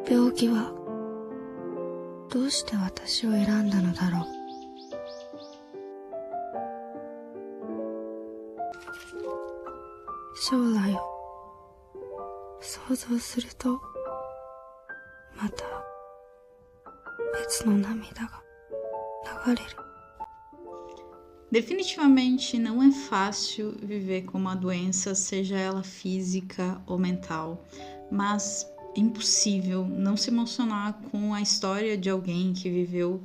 病気はどうして私を選んだのだろう。将来を想像するとまた別の涙が流れる。Definitivamente não é fácil viver com uma doença, seja ela física ou mental, mas é impossível não se emocionar com a história de alguém que viveu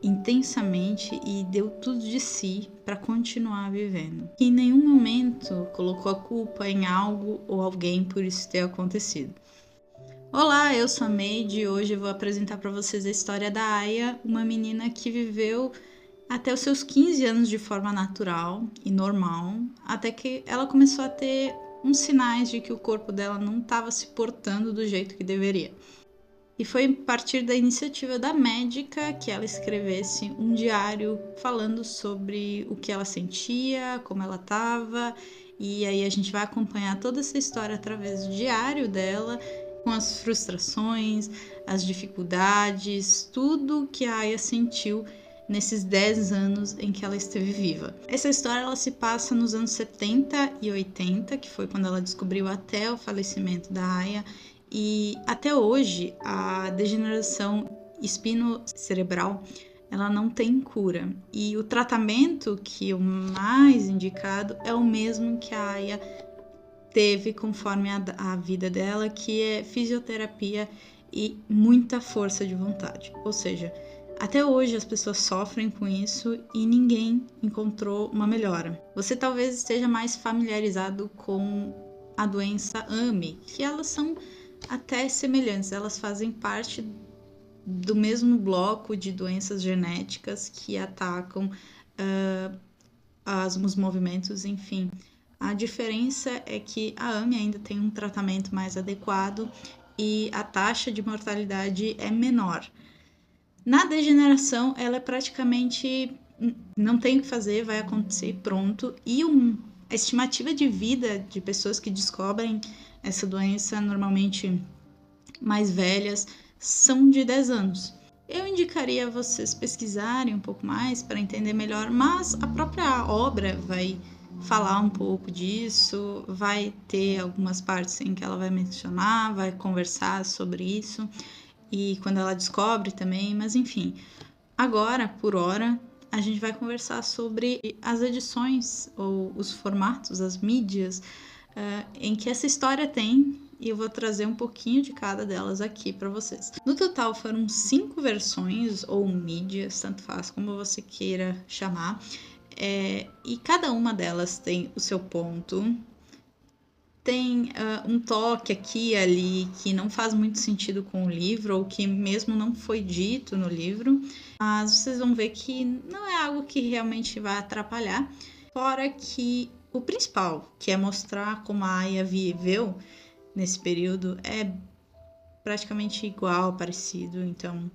intensamente e deu tudo de si para continuar vivendo. Que em nenhum momento colocou a culpa em algo ou alguém por isso ter acontecido. Olá, eu sou a Meide e hoje eu vou apresentar para vocês a história da Aya, uma menina que viveu até os seus 15 anos de forma natural e normal, até que ela começou a ter uns sinais de que o corpo dela não estava se portando do jeito que deveria. E foi a partir da iniciativa da médica que ela escrevesse um diário falando sobre o que ela sentia, como ela estava, e aí a gente vai acompanhar toda essa história através do diário dela, com as frustrações, as dificuldades, tudo que a Aya sentiu nesses 10 anos em que ela esteve viva. Essa história ela se passa nos anos 70 e 80, que foi quando ela descobriu até o falecimento da Aya, e até hoje a degeneração espinocerebral ela não tem cura, e o tratamento que o mais indicado é o mesmo que a Aya teve conforme a vida dela, que é fisioterapia e muita força de vontade. Ou seja, até hoje as pessoas sofrem com isso e ninguém encontrou uma melhora. Você talvez esteja mais familiarizado com a doença AME, que elas são até semelhantes, elas fazem parte do mesmo bloco de doenças genéticas que atacam os movimentos, enfim. A diferença é que a AME ainda tem um tratamento mais adequado e a taxa de mortalidade é menor. Na degeneração, ela é praticamente não tem o que fazer, vai acontecer pronto. E a estimativa de vida de pessoas que descobrem essa doença, normalmente mais velhas, são de 10 anos. Eu indicaria vocês pesquisarem um pouco mais para entender melhor, mas a própria obra vai falar um pouco disso, vai ter algumas partes em que ela vai mencionar, vai conversar sobre isso. E quando ela descobre também, mas enfim. Agora, por hora, a gente vai conversar sobre as edições ou os formatos, as mídias em que essa história tem, e eu vou trazer um pouquinho de cada delas aqui para vocês. No total foram 5 versões ou mídias, tanto faz como você queira chamar, e cada uma delas tem o seu ponto. Tem um toque aqui e ali que não faz muito sentido com o livro, ou que mesmo não foi dito no livro, mas vocês vão ver que não é algo que realmente vai atrapalhar, fora que o principal, que é mostrar como a Aya viveu nesse período, é praticamente igual, parecido, então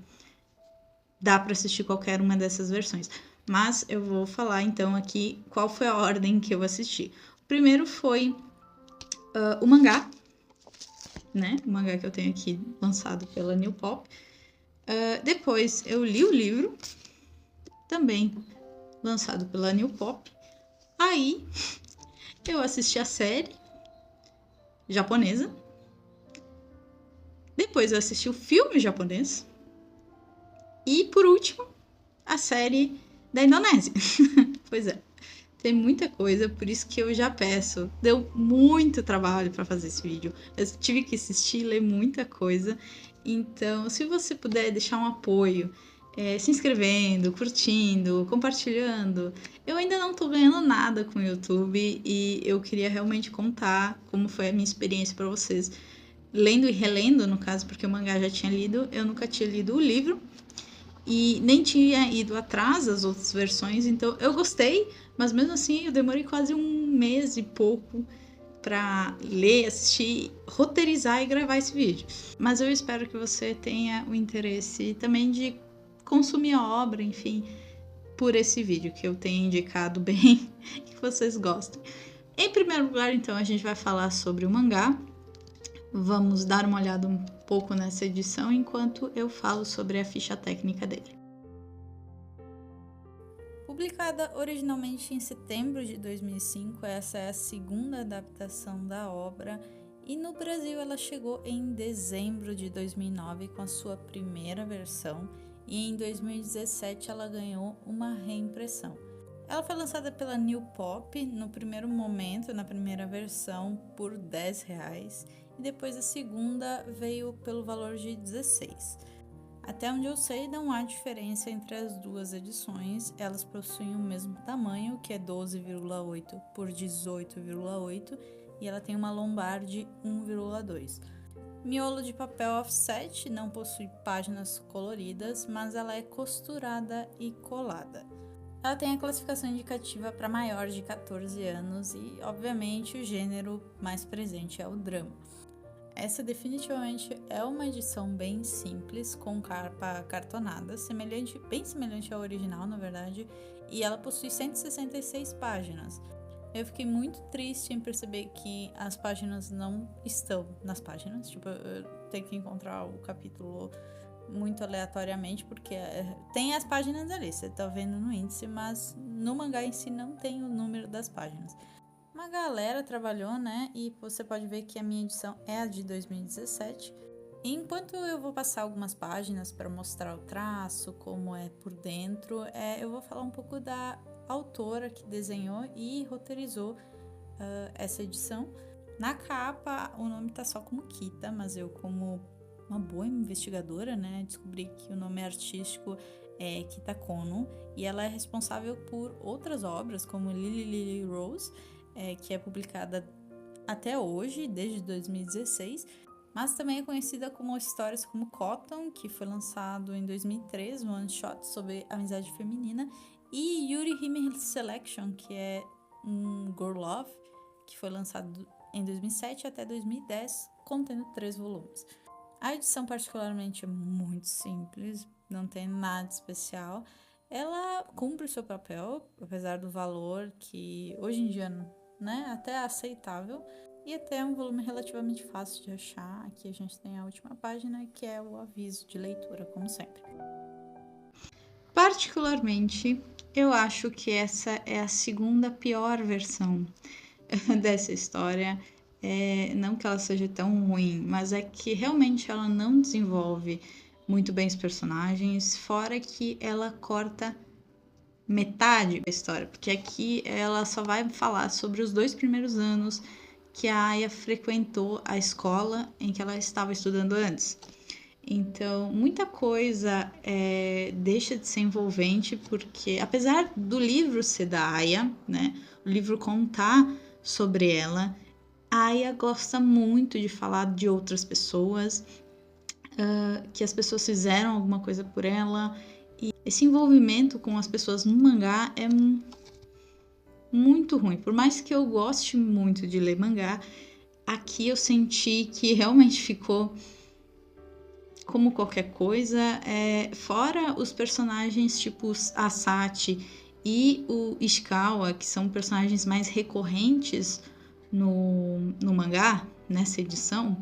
dá para assistir qualquer uma dessas versões. Mas eu vou falar então aqui qual foi a ordem que eu assisti. O primeiro foi o mangá, né? O mangá que eu tenho aqui lançado pela New Pop. Depois eu li o livro, também lançado pela New Pop. Aí eu assisti a série japonesa. Depois eu assisti o filme japonês. E por último, a série da Indonésia. Pois é. Tem muita coisa, por isso que eu já peço. Deu muito trabalho para fazer esse vídeo. Eu tive que assistir e ler muita coisa. Então, se você puder deixar um apoio, se inscrevendo, curtindo, compartilhando. Eu ainda não tô ganhando nada com o YouTube e eu queria realmente contar como foi a minha experiência para vocês. Lendo e relendo, no caso, porque o mangá já tinha lido, eu nunca tinha lido o livro. E nem tinha ido atrás das outras versões, então eu gostei, mas mesmo assim eu demorei quase 1 mês e pouco para ler, assistir, roteirizar e gravar esse vídeo. Mas eu espero que você tenha o interesse também de consumir a obra, enfim, por esse vídeo que eu tenho indicado bem, que vocês gostem. Em primeiro lugar, então, a gente vai falar sobre o mangá. Vamos dar uma olhada um pouco nessa edição enquanto eu falo sobre a ficha técnica dele. Publicada originalmente em setembro de 2005, essa é a segunda adaptação da obra, e no Brasil ela chegou em dezembro de 2009 com a sua primeira versão, e em 2017 ela ganhou uma reimpressão. Ela foi lançada pela New Pop no primeiro momento, na primeira versão, por R$10, e depois a segunda veio pelo valor de R$16. Até onde eu sei, não há diferença entre as duas edições, elas possuem o mesmo tamanho, que é 12,8 por 18,8, e ela tem uma lombar de 1,2. Miolo de papel offset, não possui páginas coloridas, mas ela é costurada e colada. Ela tem a classificação indicativa para maior de 14 anos e, obviamente, o gênero mais presente é o drama. Essa definitivamente é uma edição bem simples, com capa cartonada, bem semelhante ao original, na verdade, e ela possui 166 páginas. Eu fiquei muito triste em perceber que as páginas não estão nas páginas, tipo, eu tenho que encontrar o capítulo muito aleatoriamente, porque tem as páginas ali, você tá vendo no índice, mas no mangá em si não tem o número das páginas. Uma galera trabalhou, né? E você pode ver que a minha edição é a de 2017. Enquanto eu vou passar algumas páginas para mostrar o traço, como é por dentro, eu vou falar um pouco da autora que desenhou e roteirizou essa edição. Na capa, o nome tá só como Kita, mas eu, como uma boa investigadora, né, descobri que o nome artístico é Kita Kono, e ela é responsável por outras obras, como Lily Rose, que é publicada até hoje, desde 2016, mas também é conhecida como histórias como Cotton, que foi lançado em 2003, um one-shot sobre amizade feminina, e Yuri Hime Selection, que é um girl love, que foi lançado em 2007 até 2010, contendo 3 volumes. A edição particularmente é muito simples, não tem nada especial. Ela cumpre o seu papel, apesar do valor que hoje em dia, né, até é aceitável, e até é um volume relativamente fácil de achar. Aqui a gente tem a última página, que é o aviso de leitura, como sempre. Particularmente, eu acho que essa é a segunda pior versão dessa história. Não que ela seja tão ruim, mas é que realmente ela não desenvolve muito bem os personagens, fora que ela corta metade da história, porque aqui ela só vai falar sobre os 2 primeiros anos que a Aya frequentou a escola em que ela estava estudando antes. Então, muita coisa deixa de ser envolvente, porque apesar do livro ser da Aya, né, o livro contar sobre ela, a Aya gosta muito de falar de outras pessoas, que as pessoas fizeram alguma coisa por ela, e esse envolvimento com as pessoas no mangá é muito ruim. Por mais que eu goste muito de ler mangá, aqui eu senti que realmente ficou como qualquer coisa, fora os personagens tipo a Sachi e o Ishikawa, que são personagens mais recorrentes no mangá, nessa edição,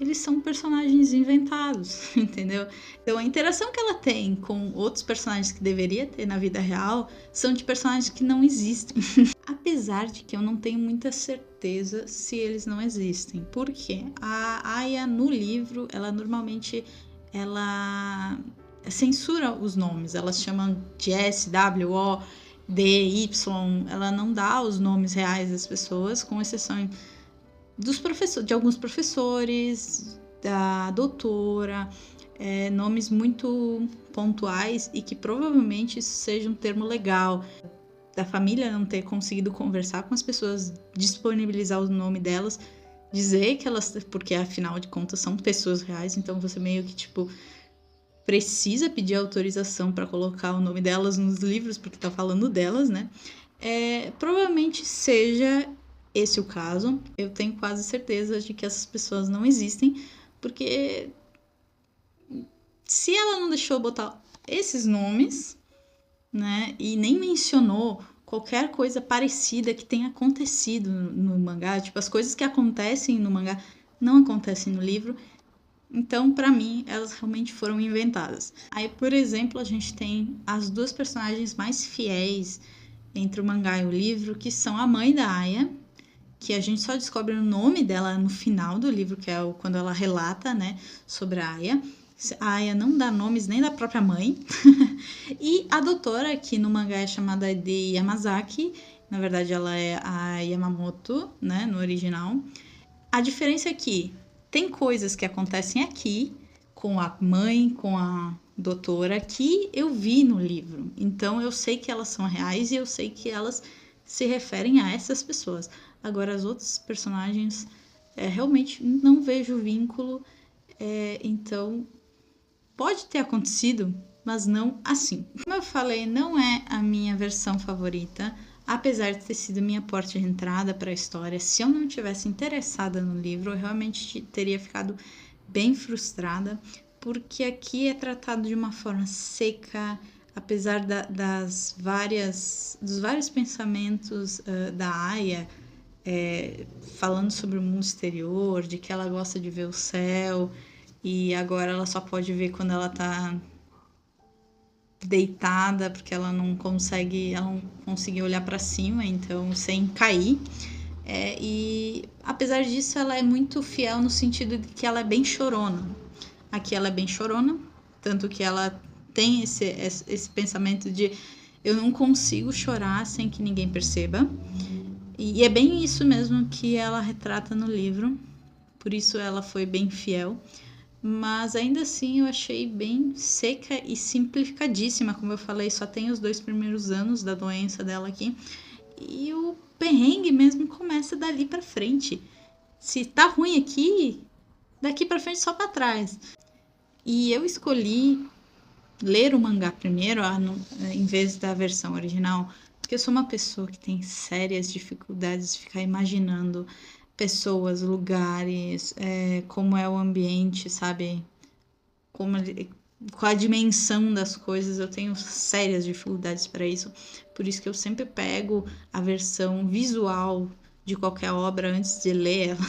eles são personagens inventados, entendeu? Então a interação que ela tem com outros personagens que deveria ter na vida real são de personagens que não existem. Apesar de que eu não tenho muita certeza se eles não existem. Porque a Aya no livro, ela normalmente censura os nomes. Elas chamam de S, W, O, D, Y. Ela não dá os nomes reais das pessoas, com exceção de alguns professores, da doutora, nomes muito pontuais e que provavelmente isso seja um termo legal, da família não ter conseguido conversar com as pessoas, disponibilizar o nome delas, dizer que elas, porque afinal de contas são pessoas reais, então você meio que tipo precisa pedir autorização para colocar o nome delas nos livros, porque tá falando delas, né? Provavelmente seja esse o caso. Eu tenho quase certeza de que essas pessoas não existem, porque se ela não deixou botar esses nomes, né, e nem mencionou qualquer coisa parecida que tenha acontecido no mangá, tipo, as coisas que acontecem no mangá não acontecem no livro. Então, para mim, elas realmente foram inventadas. Aí, por exemplo, a gente tem as duas personagens mais fiéis entre o mangá e o livro, que são a mãe da Aya, que a gente só descobre o nome dela no final do livro, que é quando ela relata, né, sobre a Aya. A Aya não dá nomes nem da própria mãe. E a doutora, que no mangá é chamada de Yamazaki, na verdade ela é a Yamamoto, né, no original. A diferença é que tem coisas que acontecem aqui com a mãe, com a doutora, que eu vi no livro. Então eu sei que elas são reais e eu sei que elas se referem a essas pessoas. Agora, as outras personagens, realmente não vejo vínculo. Então, pode ter acontecido, mas não assim. Como eu falei, não é a minha versão favorita. Apesar de ter sido minha porta de entrada para a história, se eu não tivesse interessada no livro, eu realmente teria ficado bem frustrada, porque aqui é tratado de uma forma seca, apesar dos vários pensamentos da Aya, falando sobre o mundo exterior, de que ela gosta de ver o céu, e agora ela só pode ver quando ela tá deitada, porque ela não conseguiu olhar para cima, então sem cair. E apesar disso, ela é muito fiel no sentido de que ela é bem chorona. Aqui ela é bem chorona, tanto que ela tem esse pensamento de eu não consigo chorar sem que ninguém perceba. E é bem isso mesmo que ela retrata no livro, por isso ela foi bem fiel. Mas ainda assim eu achei bem seca e simplificadíssima, como eu falei, só tem os 2 primeiros anos da doença dela aqui. E o perrengue mesmo começa dali pra frente. Se tá ruim aqui, daqui pra frente só pra trás. E eu escolhi ler o mangá primeiro, em vez da versão original, porque eu sou uma pessoa que tem sérias dificuldades de ficar imaginando pessoas, lugares, como é o ambiente, sabe? Qual a dimensão das coisas, eu tenho sérias dificuldades para isso. Por isso que eu sempre pego a versão visual de qualquer obra antes de ler ela,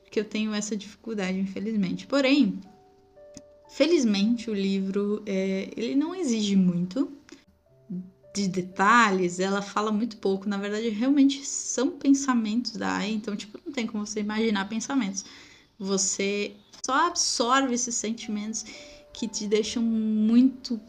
porque eu tenho essa dificuldade, infelizmente. Porém, felizmente o livro ele não exige muito de detalhes, ela fala muito pouco. Na verdade, realmente são pensamentos da Aya, então tipo, não tem como você imaginar pensamentos. Você só absorve esses sentimentos que te deixam muito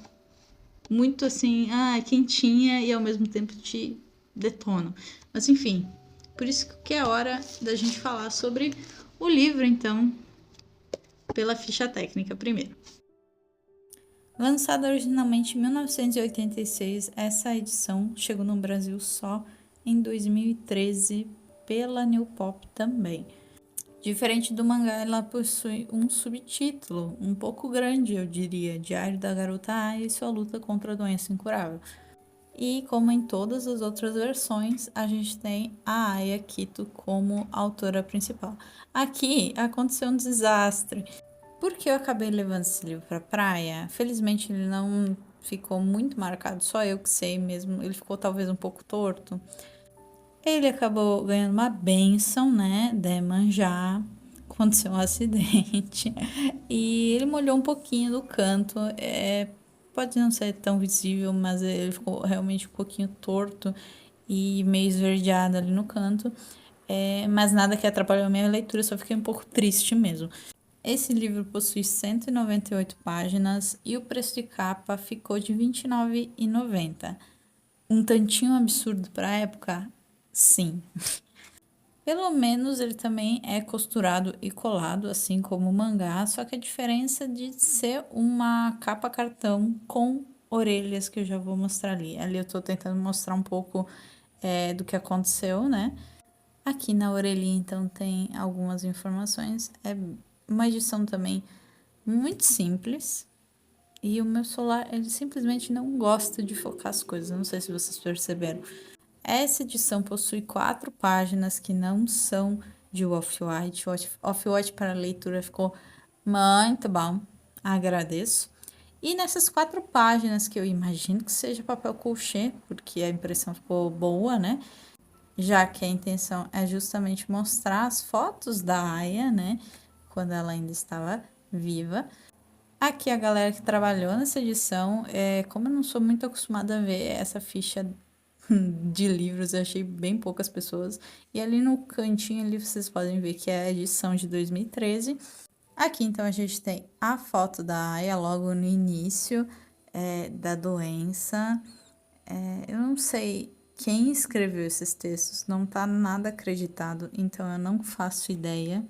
assim, quentinha, e ao mesmo tempo te detonam. Mas enfim, por isso que é hora da gente falar sobre o livro, então, pela ficha técnica primeiro. Lançada originalmente em 1986, essa edição chegou no Brasil só em 2013 pela New Pop também. Diferente do mangá, ela possui um subtítulo um pouco grande, eu diria, Diário da Garota Aya e sua luta contra a doença incurável. E como em todas as outras versões, a gente tem a Aya Kito como autora principal. Aqui aconteceu um desastre. Porque eu acabei levando esse livro pra praia, felizmente ele não ficou muito marcado, só eu que sei mesmo, ele ficou talvez um pouco torto. Ele acabou ganhando uma bênção, né, de Iemanjá, aconteceu um acidente, e ele molhou um pouquinho do canto, pode não ser tão visível, mas ele ficou realmente um pouquinho torto e meio esverdeado ali no canto, mas nada que atrapalhou a minha leitura, só fiquei um pouco triste mesmo. Esse livro possui 198 páginas e o preço de capa ficou de R$ 29,90. Um tantinho absurdo para a época? Sim. Pelo menos ele também é costurado e colado, assim como o mangá, só que a diferença de ser uma capa cartão com orelhas, que eu já vou mostrar ali. Ali eu tô tentando mostrar um pouco do que aconteceu, né? Aqui na orelhinha, então, tem algumas informações. É uma edição também muito simples. E o meu celular, ele simplesmente não gosta de focar as coisas. Não sei se vocês perceberam. Essa edição possui 4 páginas que não são de Off-White. Off-White para leitura ficou muito bom. Agradeço. E nessas 4 páginas, que eu imagino que seja papel couché, porque a impressão ficou boa, né? já que a intenção é justamente mostrar as fotos da Aya, né, quando ela ainda estava viva. Aqui a galera que trabalhou nessa edição, como eu não sou muito acostumada a ver essa ficha de livros, eu achei bem poucas pessoas. E ali no cantinho ali vocês podem ver que é a edição de 2013. Aqui então a gente tem a foto da Aya logo no início da doença. Eu não sei quem escreveu esses textos, não tá nada acreditado, então eu não faço ideia.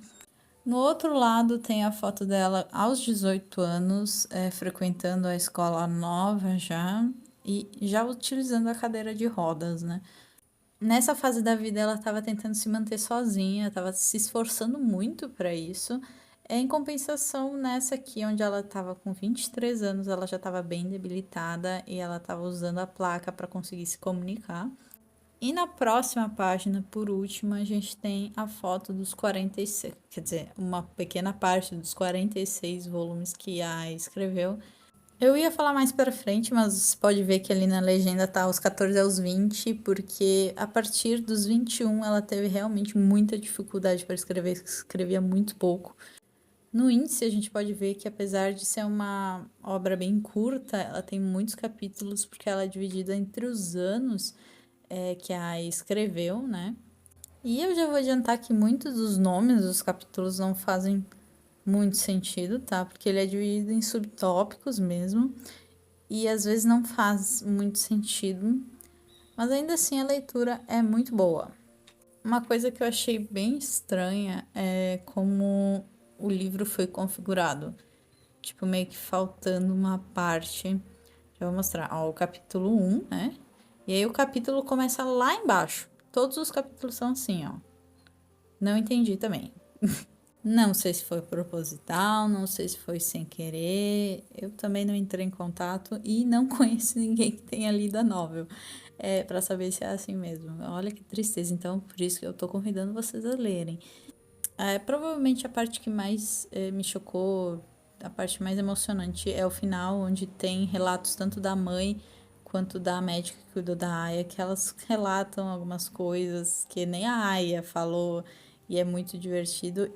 No outro lado tem a foto dela aos 18 anos, frequentando a escola nova já e já utilizando a cadeira de rodas, né? Nessa fase da vida ela estava tentando se manter sozinha, estava se esforçando muito para isso. Em compensação, nessa aqui, onde ela estava com 23 anos, ela já estava bem debilitada e ela estava usando a placa para conseguir se comunicar. E na próxima página, por último, a gente tem a foto dos 46, quer dizer, uma pequena parte dos 46 volumes que a escreveu. Eu ia falar mais pra frente, mas você pode ver que ali na legenda tá os 14 aos 20, porque a partir dos 21 ela teve realmente muita dificuldade para escrever, escrevia muito pouco. No índice a gente pode ver que apesar de ser uma obra bem curta, ela tem muitos capítulos porque ela é dividida entre os anos que a escreveu, né? E eu já vou adiantar que muitos dos nomes dos capítulos não fazem muito sentido, tá? Porque ele é dividido em subtópicos mesmo, e às vezes não faz muito sentido, mas ainda assim a leitura é muito boa. Uma coisa que eu achei bem estranha é como o livro foi configurado. Tipo, meio que faltando uma parte. Já vou mostrar. Ó, o capítulo 1, né? E aí o capítulo começa lá embaixo. Todos os capítulos são assim, ó. Não entendi também. Não sei se foi proposital, não sei se foi sem querer. Eu também não entrei em contato e não conheço ninguém que tenha lido a novel. Para saber se é assim mesmo. Olha que tristeza. Então, por isso que eu tô convidando vocês a lerem. Provavelmente a parte que mais me chocou, a parte mais emocionante é o final, onde tem relatos tanto da mãe quanto da médica que cuidou da Aya, que elas relatam algumas coisas que nem a Aya falou, e é muito divertido.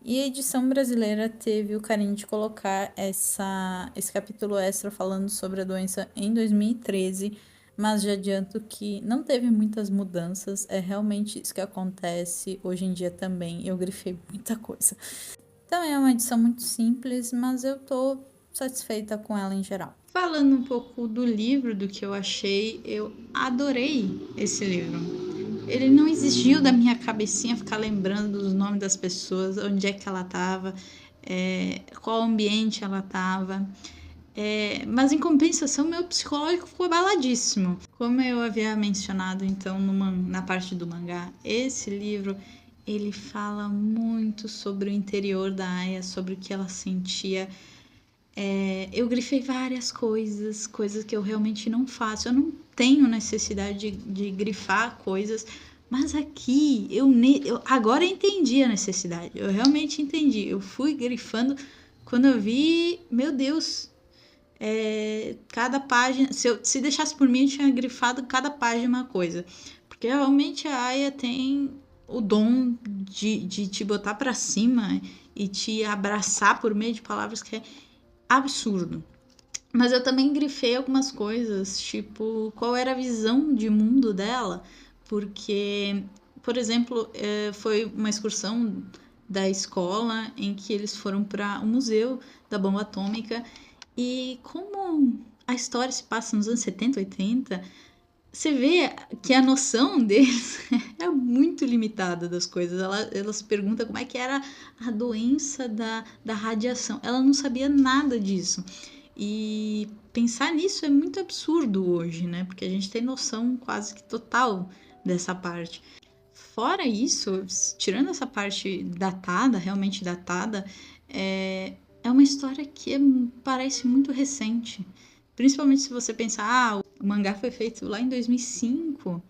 E a edição brasileira teve o carinho de colocar esse capítulo extra falando sobre a doença em 2013, mas já adianto que não teve muitas mudanças, é realmente isso que acontece hoje em dia também. Eu grifei muita coisa. Também é uma edição muito simples, mas eu tô satisfeita com ela em geral. Falando um pouco do livro, do que eu achei, eu adorei esse livro. Ele não exigiu da minha cabecinha ficar lembrando dos nomes das pessoas, onde é que ela estava, qual ambiente ela estava. Mas em compensação, meu psicológico ficou abaladíssimo. Como eu havia mencionado então na parte do mangá, esse livro ele fala muito sobre o interior da Aya, sobre o que ela sentia. Eu grifei várias coisas que eu realmente não faço. Eu não tenho necessidade de grifar coisas, mas aqui eu agora eu entendi a necessidade. Eu realmente entendi. Eu fui grifando quando eu vi, meu Deus, cada página. Se deixasse por mim, eu tinha grifado cada página uma coisa, porque realmente a Aya tem o dom de te botar para cima e te abraçar por meio de palavras que é absurdo. Mas eu também grifei algumas coisas, tipo, qual era a visão de mundo dela, porque, por exemplo, foi uma excursão da escola em que eles foram para o museu da bomba atômica, e como a história se passa nos anos 70, 80, você vê que a noção deles é muito limitada das coisas. Ela se pergunta como é que era a doença da radiação. Ela não sabia nada disso. E pensar nisso é muito absurdo hoje, né? Porque a gente tem noção quase que total dessa parte. Fora isso, tirando essa parte datada, realmente datada, é uma história que parece muito recente. Principalmente se você pensar, o mangá foi feito lá em 2005.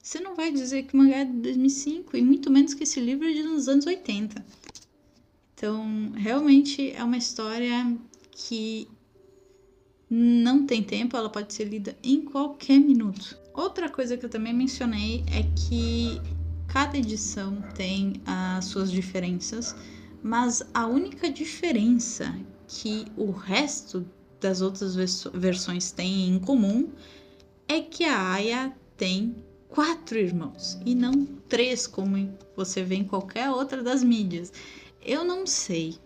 Você não vai dizer que o mangá é de 2005, e muito menos que esse livro é de nos anos 80. Então, realmente é uma história que não tem tempo, ela pode ser lida em qualquer minuto. Outra coisa que eu também mencionei é que cada edição tem as suas diferenças, mas a única diferença que o resto das outras versões têm em comum é que a Aya tem 4 irmãos e não 3, como você vê em qualquer outra das mídias. Eu não sei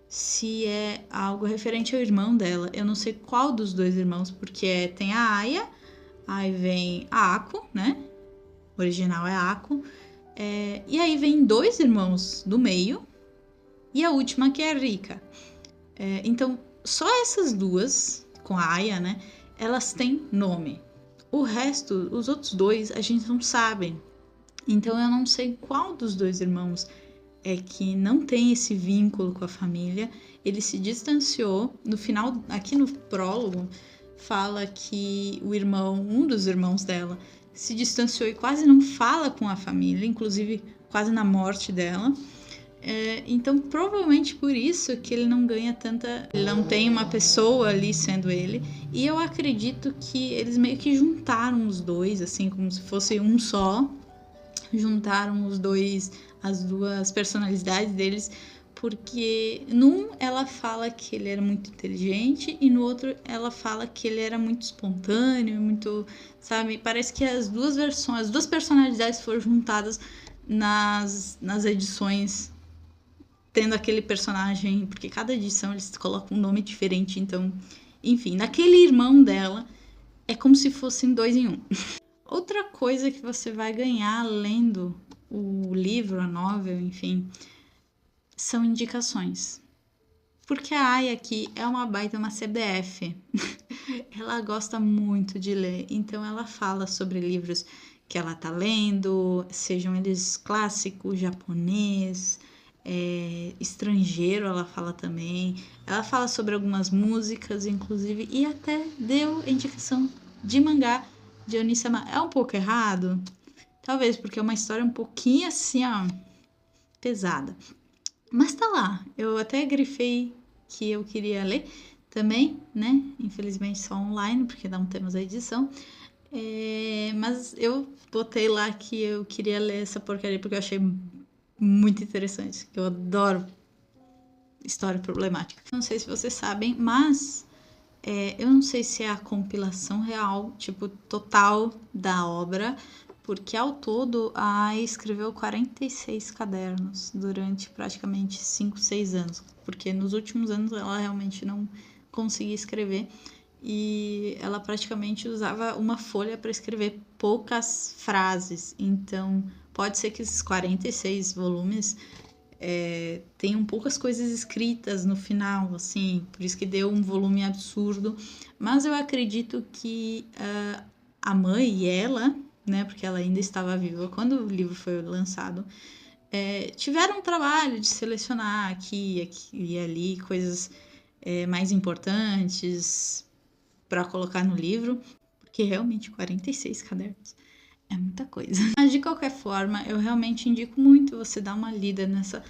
se é algo referente ao irmão dela. Eu não sei qual dos 2 irmãos, porque tem a Aya, aí vem a Ako, né? O original é a Ako. E aí vem 2 irmãos do meio e a última que é a Rika. Então, só essas 2, com a Aya, né? Elas têm nome. O resto, os outros 2, a gente não sabe. Então, eu não sei qual dos 2 irmãos é que não tem esse vínculo com a família. Ele se distanciou. No final, aqui no prólogo, fala que um dos irmãos dela, se distanciou e quase não fala com a família, inclusive quase na morte dela. Então, provavelmente por isso que ele não ganha tanta... Ele não tem uma pessoa ali sendo ele. E eu acredito que eles meio que juntaram os 2, assim, como se fosse um só. Juntaram os 2, as 2 personalidades deles, porque num ela fala que ele era muito inteligente e no outro ela fala que ele era muito espontâneo, muito, sabe? Parece que as 2 versões, as 2 personalidades foram juntadas nas edições, tendo aquele personagem, porque cada edição eles colocam um nome diferente, então, enfim, naquele irmão dela é como se fossem 2 em 1. Outra coisa que você vai ganhar lendo o livro, a novel, enfim, são indicações. Porque a Aya aqui é uma baita, uma CDF. Ela gosta muito de ler, então ela fala sobre livros que ela tá lendo, sejam eles clássicos, japonês, estrangeiro, ela fala também. Ela fala sobre algumas músicas, inclusive, e até deu indicação de mangá de Oni-sama. É um pouco errado, talvez, porque é uma história um pouquinho assim, ó, pesada. Mas tá lá. Eu até grifei que eu queria ler também, né? Infelizmente só online, porque não temos a edição. Mas eu botei lá que eu queria ler essa porcaria porque eu achei muito interessante. Eu adoro história problemática. Não sei se vocês sabem, mas eu não sei se é a compilação real, tipo, total da obra, porque ao todo a Aya escreveu 46 cadernos durante praticamente 5, 6 anos, porque nos últimos anos ela realmente não conseguia escrever e ela praticamente usava uma folha para escrever poucas frases. Então, pode ser que esses 46 volumes tenham poucas coisas escritas no final, assim, por isso que deu um volume absurdo. Mas eu acredito que a mãe e ela, né, porque ela ainda estava viva quando o livro foi lançado, tiveram um trabalho de selecionar aqui e ali coisas mais importantes para colocar no livro, porque realmente 46 cadernos é muita coisa. Mas de qualquer forma, eu realmente indico muito você dar uma lida nessa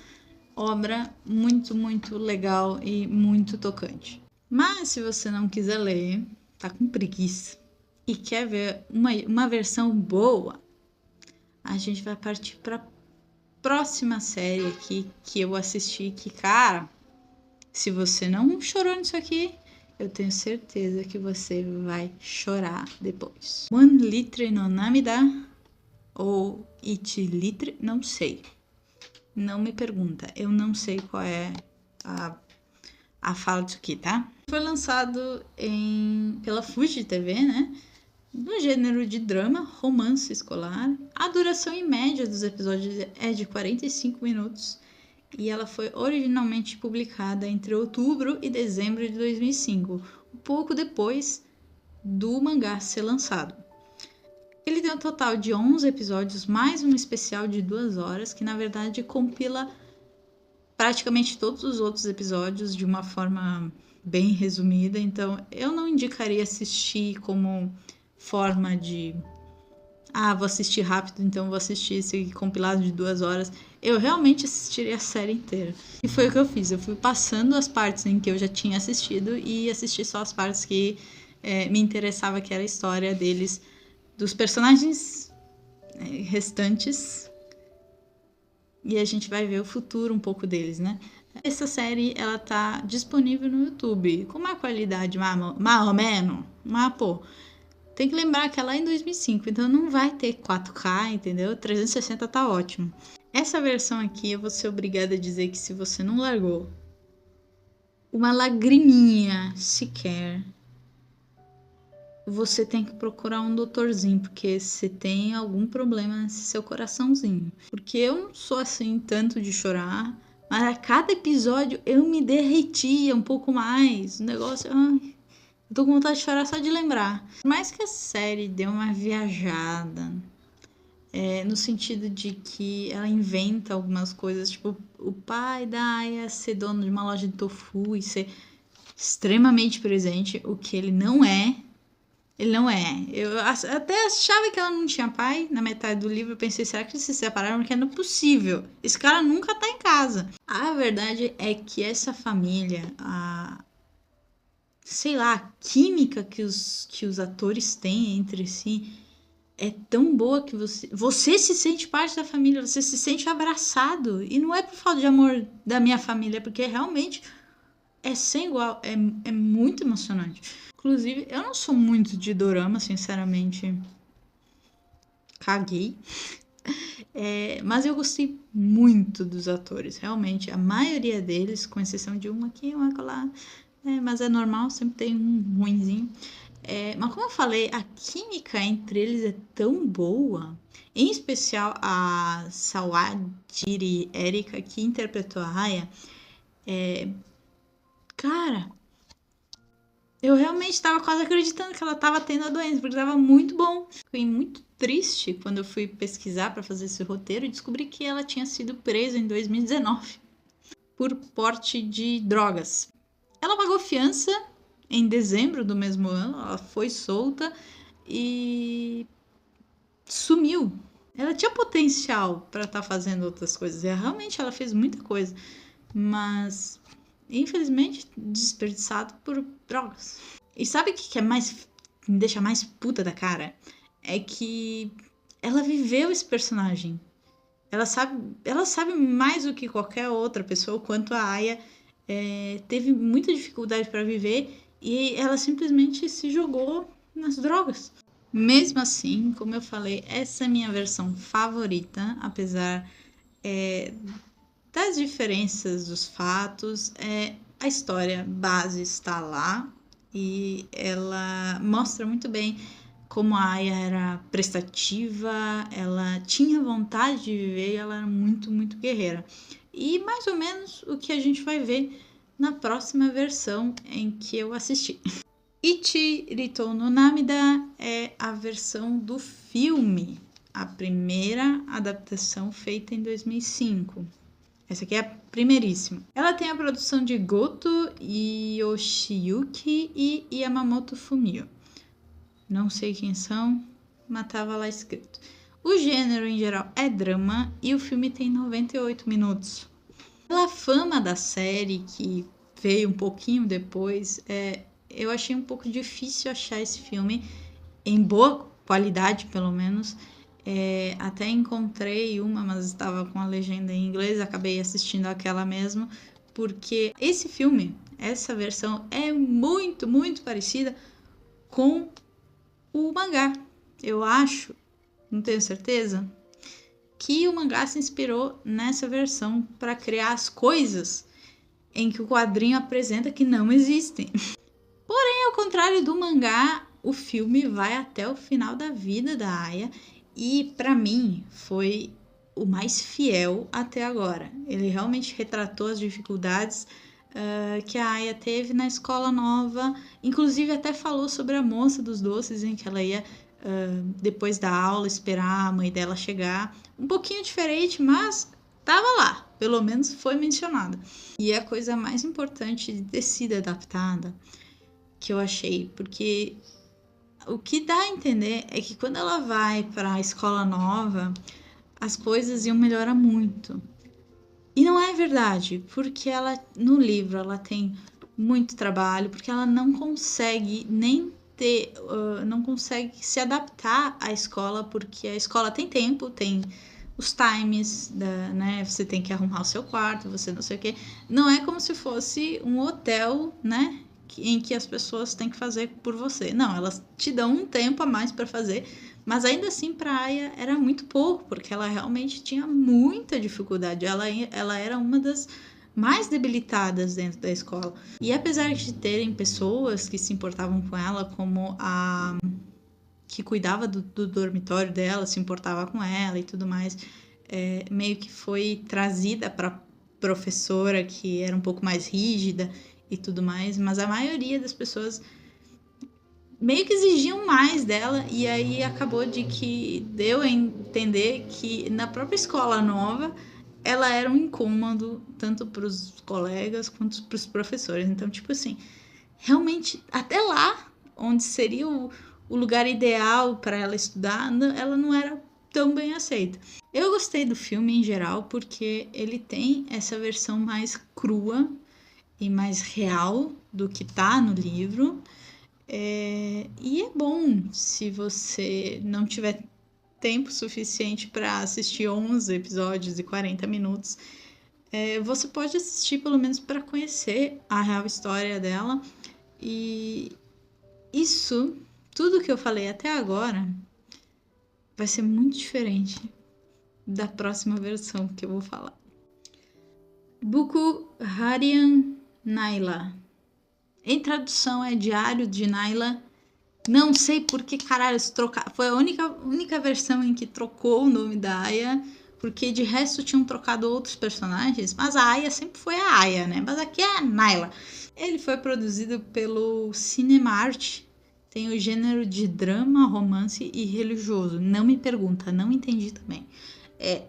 obra muito, muito legal e muito tocante. Mas se você não quiser ler, tá com preguiça e quer ver uma versão boa, a gente vai partir para a próxima série aqui que eu assisti, que, cara, se você não chorou nisso aqui, eu tenho certeza que você vai chorar depois. One Litre no Namida ou Ichi Litre, não sei. Não me pergunta, eu não sei qual é a fala disso aqui, tá? Foi lançado pela Fuji TV, né? No gênero de drama, romance escolar. A duração em média dos episódios é de 45 minutos. E ela foi originalmente publicada entre outubro e dezembro de 2005, um pouco depois do mangá ser lançado. Ele tem um total de 11 episódios, mais um especial de 2 horas, que na verdade compila praticamente todos os outros episódios de uma forma bem resumida. Então eu não indicaria assistir como forma de... vou assistir rápido, então vou assistir esse compilado de 2 horas. Eu realmente assistiria a série inteira. E foi o que eu fiz. Eu fui passando as partes em que eu já tinha assistido e assisti só as partes que me interessava, que era a história deles dos personagens restantes. E a gente vai ver o futuro um pouco deles, né? Essa série, ela tá disponível no YouTube, com uma qualidade mais ou menos, mas, pô, tem que lembrar que ela é em 2005, então não vai ter 4K, entendeu? 360 tá ótimo. Essa versão aqui, eu vou ser obrigada a dizer que se você não largou uma lagriminha sequer, você tem que procurar um doutorzinho, porque você tem algum problema nesse seu coraçãozinho. Porque eu não sou assim tanto de chorar, mas a cada episódio eu me derretia um pouco mais. O negócio, ai, eu tô com vontade de chorar só de lembrar. Por mais que a série deu uma viajada, no sentido de que ela inventa algumas coisas, tipo, o pai da Aya ser dono de uma loja de tofu e ser extremamente presente, o que ele não é. Ele não é. Eu até achava que ela não tinha pai na metade do livro. Eu pensei, será que eles se separaram? Porque não é possível. Esse cara nunca tá em casa. A verdade é que essa família, sei lá, a química que os atores têm entre si é tão boa que você se sente parte da família, você se sente abraçado. E não é por falta de amor da minha família, é porque realmente é sem igual, é muito emocionante. Inclusive, eu não sou muito de dorama, sinceramente. Caguei. Mas eu gostei muito dos atores, realmente. A maioria deles, com exceção de um aqui, um lá. Mas é normal, sempre tem um ruinzinho. Mas como eu falei, a química entre eles é tão boa. Em especial a Sawajiri Erika, que interpretou a Aya. Cara, eu realmente estava quase acreditando que ela estava tendo a doença, porque estava muito bom. Fiquei muito triste quando eu fui pesquisar para fazer esse roteiro e descobri que ela tinha sido presa em 2019 por porte de drogas. Ela pagou fiança em dezembro do mesmo ano, ela foi solta e sumiu. Ela tinha potencial para estar fazendo outras coisas, e realmente ela fez muita coisa, mas infelizmente desperdiçado por drogas. E sabe o que me deixa mais puta da cara? É que ela viveu esse personagem. Ela sabe mais do que qualquer outra pessoa o quanto a Aya teve muita dificuldade para viver e ela simplesmente se jogou nas drogas. Mesmo assim, como eu falei, essa é a minha versão favorita, apesar das diferenças dos fatos. A história base está lá e ela mostra muito bem como a Aya era prestativa, ela tinha vontade de viver e ela era muito, muito guerreira. E mais ou menos o que a gente vai ver na próxima versão em que eu assisti. Ichi Rito no Namida é a versão do filme, a primeira adaptação feita em 2005. Essa aqui é a primeiríssima. Ela tem a produção de Goto Yoshiyuki e Yamamoto Fumio. Não sei quem são, mas tava lá escrito. O gênero em geral é drama e o filme tem 98 minutos. Pela fama da série, que veio um pouquinho depois, eu achei um pouco difícil achar esse filme em boa qualidade, pelo menos. Até encontrei uma, mas estava com a legenda em inglês, acabei assistindo aquela mesmo, porque esse filme, essa versão é muito, muito parecida com o mangá. Eu acho, não tenho certeza, que o mangá se inspirou nessa versão para criar as coisas em que o quadrinho apresenta que não existem. Porém, ao contrário do mangá, o filme vai até o final da vida da Aya e, para mim, foi o mais fiel até agora. Ele realmente retratou as dificuldades que a Aya teve na escola nova. Inclusive, até falou sobre a moça dos doces, em que ela ia, depois da aula, esperar a mãe dela chegar. Um pouquinho diferente, mas tava lá. Pelo menos foi mencionada. E a coisa mais importante de ter sido adaptada, que eu achei, porque o que dá a entender é que quando ela vai para a escola nova, as coisas iam melhorar muito. E não é verdade, porque ela no livro ela tem muito trabalho, porque ela não consegue nem não consegue se adaptar à escola, porque a escola tem tempo, tem os times, né? Você tem que arrumar o seu quarto, você não sei o quê. Não é como se fosse um hotel, né? Em que as pessoas têm que fazer por você. Não, elas te dão um tempo a mais para fazer, mas ainda assim para a Aya era muito pouco, porque ela realmente tinha muita dificuldade. Ela era uma das mais debilitadas dentro da escola. E apesar de terem pessoas que se importavam com ela, como a que cuidava do dormitório dela, se importava com ela e tudo mais, meio que foi trazida para professora que era um pouco mais rígida e tudo mais, mas a maioria das pessoas meio que exigiam mais dela, e aí acabou de que deu a entender que na própria escola nova ela era um incômodo tanto para os colegas quanto para os professores. Então, tipo assim, realmente até lá, onde seria o lugar ideal para ela estudar, ela não era tão bem aceita. Eu gostei do filme em geral porque ele tem essa versão mais crua e mais real do que tá no livro. E é bom se você não tiver tempo suficiente para assistir 11 episódios de 40 minutos. Você pode assistir pelo menos para conhecer a real história dela. E isso, tudo que eu falei até agora, vai ser muito diferente da próxima versão que eu vou falar. Buku Harian Naila. Em tradução é Diário de Naila. Não sei por que caralho se trocar. Foi a única versão em que trocou o nome da Aya, porque de resto tinham trocado outros personagens, mas a Aya sempre foi a Aya, né? Mas aqui é a Naila. Ele foi produzido pelo Cinemark. Tem o gênero de drama, romance e religioso. Não me pergunta, não entendi também.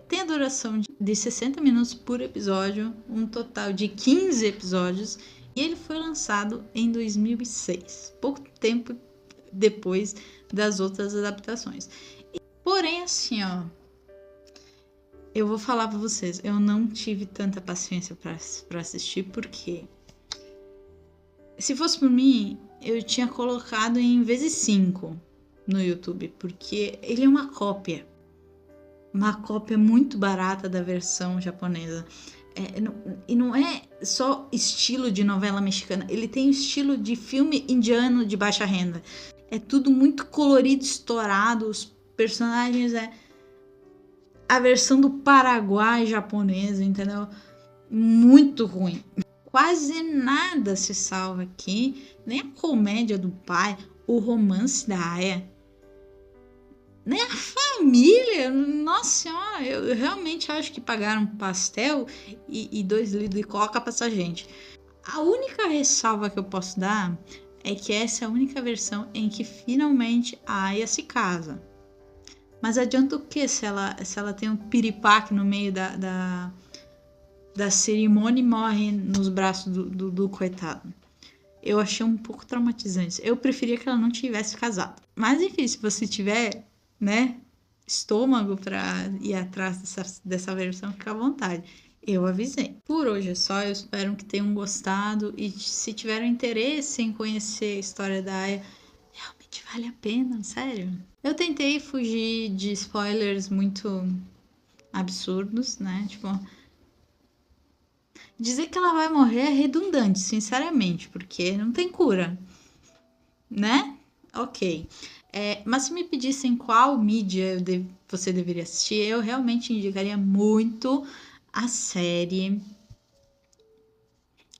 Tem a duração de 60 minutos por episódio, um total de 15 episódios, e ele foi lançado em 2006, pouco tempo depois das outras adaptações. Porém, assim, ó, eu vou falar pra vocês, eu não tive tanta paciência pra assistir, porque se fosse por mim, eu tinha colocado em vezes 5 no YouTube, porque ele é uma cópia muito barata da versão japonesa. E não é só estilo de novela mexicana, ele tem o estilo de filme indiano de baixa renda. É tudo muito colorido, estourado, os personagens a versão do Paraguai japonesa, entendeu? Muito ruim. Quase nada se salva aqui, nem a comédia do pai, o romance da Aya, nem a família. Nossa senhora, eu realmente acho que pagaram pastel e 2 litros de coca pra essa gente. A única ressalva que eu posso dar é que essa é a única versão em que finalmente a Aya se casa. Mas adianta o que se ela tem um piripaque no meio da cerimônia e morre nos braços do coitado? Eu achei um pouco traumatizante. Eu preferia que ela não tivesse casado. Mas enfim, se você tiver, né, estômago pra ir atrás dessa versão, fica à vontade. Eu avisei. Por hoje é só, eu espero que tenham gostado, e se tiveram interesse em conhecer a história da Aya, realmente vale a pena, sério. Eu tentei fugir de spoilers muito absurdos, né? Tipo, dizer que ela vai morrer é redundante, sinceramente, porque não tem cura, né? Ok. Mas se me pedissem qual mídia você deveria assistir, eu realmente indicaria muito a série.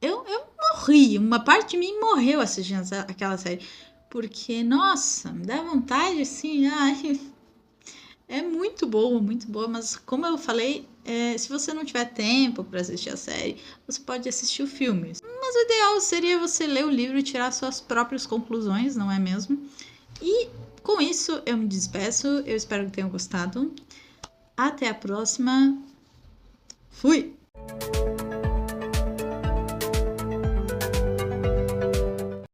Eu morri, uma parte de mim morreu assistindo aquela série, porque, nossa, me dá vontade, assim, ai, é muito boa, mas como eu falei, se você não tiver tempo para assistir a série, você pode assistir o filme. Mas o ideal seria você ler o livro e tirar suas próprias conclusões, não é mesmo? E com isso eu me despeço, eu espero que tenham gostado. Até a próxima. Fui!